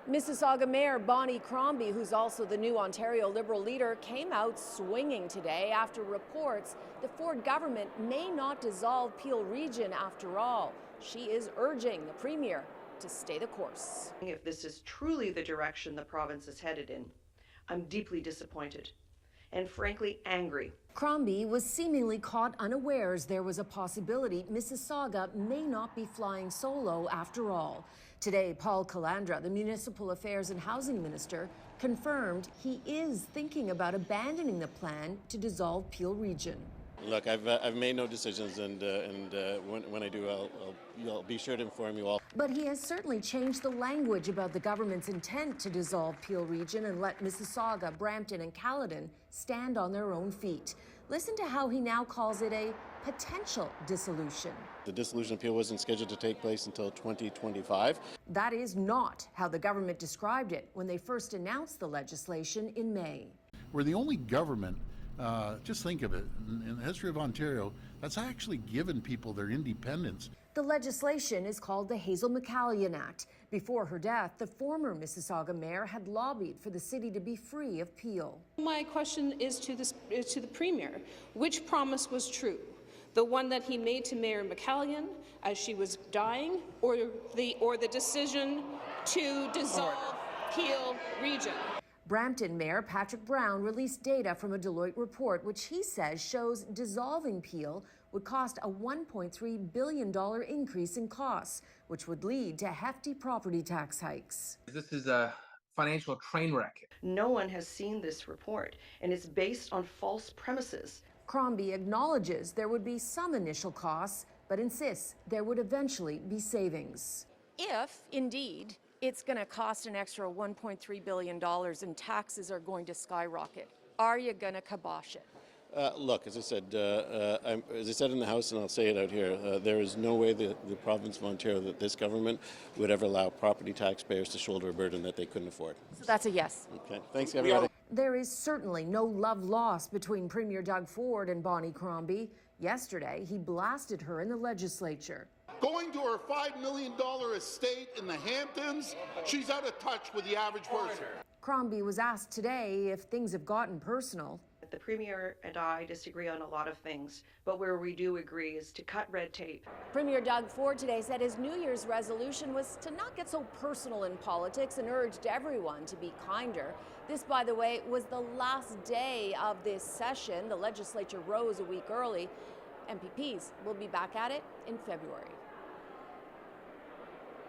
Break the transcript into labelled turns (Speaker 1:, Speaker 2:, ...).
Speaker 1: Mississauga Mayor Bonnie Crombie, who's also the new Ontario Liberal leader, came out swinging today after reports the Ford government may not dissolve Peel Region after all. She is urging the Premier to stay the course.
Speaker 2: If this is truly the direction the province is headed in, I'm deeply disappointed and frankly angry.
Speaker 1: Crombie was seemingly caught unawares there was a possibility Mississauga may not be flying solo after all. Today, Paul Calandra, the Municipal Affairs and Housing Minister, confirmed he is thinking about abandoning the plan to dissolve Peel Region.
Speaker 3: Look, I've made no decisions, and when I do, I'll be sure to inform you all.
Speaker 1: But he has certainly changed the language about the government's intent to dissolve Peel Region and let Mississauga, Brampton and Caledon stand on their own feet. Listen to how he now calls it a potential dissolution.
Speaker 3: The dissolution of Peel wasn't scheduled to take place until 2025.
Speaker 1: That is not how the government described it when they first announced the legislation in May.
Speaker 4: We're the only government, just think of it, in the history of Ontario, that's actually given people their independence.
Speaker 1: The legislation is called the Hazel McCallion Act. Before her death, the former Mississauga mayor had lobbied for the city to be free of Peel.
Speaker 5: My question is to the Premier. Which promise was true? The one that he made to Mayor McCallion as she was dying, or the decision to dissolve Peel Region?
Speaker 1: Brampton Mayor Patrick Brown released data from a Deloitte report which he says shows dissolving Peel would cost a $1.3 billion increase in costs, which would lead to hefty property tax hikes.
Speaker 6: This is a financial train wreck.
Speaker 2: No one has seen this report, and it's based on false premises.
Speaker 1: Crombie acknowledges there would be some initial costs, but insists there would eventually be savings. If, indeed, it's going to cost an extra $1.3 billion and taxes are going to skyrocket, are you going to kibosh it?
Speaker 3: Look, as I said in the House, and I'll say it out here, there is no way the province of Ontario, that this government would ever allow property taxpayers to shoulder a burden that they couldn't afford.
Speaker 1: So that's a yes.
Speaker 3: Okay, thanks everybody.
Speaker 1: There is certainly no love lost between Premier Doug Ford and Bonnie Crombie. Yesterday, he blasted her in the legislature.
Speaker 7: Going to her $5 million estate in the Hamptons, she's out of touch with the average person.
Speaker 1: Crombie was asked today if things have gotten personal.
Speaker 2: The Premier and I disagree on a lot of things, but where we do agree is to cut red tape.
Speaker 1: Premier Doug Ford today said his New Year's resolution was to not get so personal in politics and urged everyone to be kinder. This, by the way, was the last day of this session. The legislature rose a week early. MPPs will be back at it in February.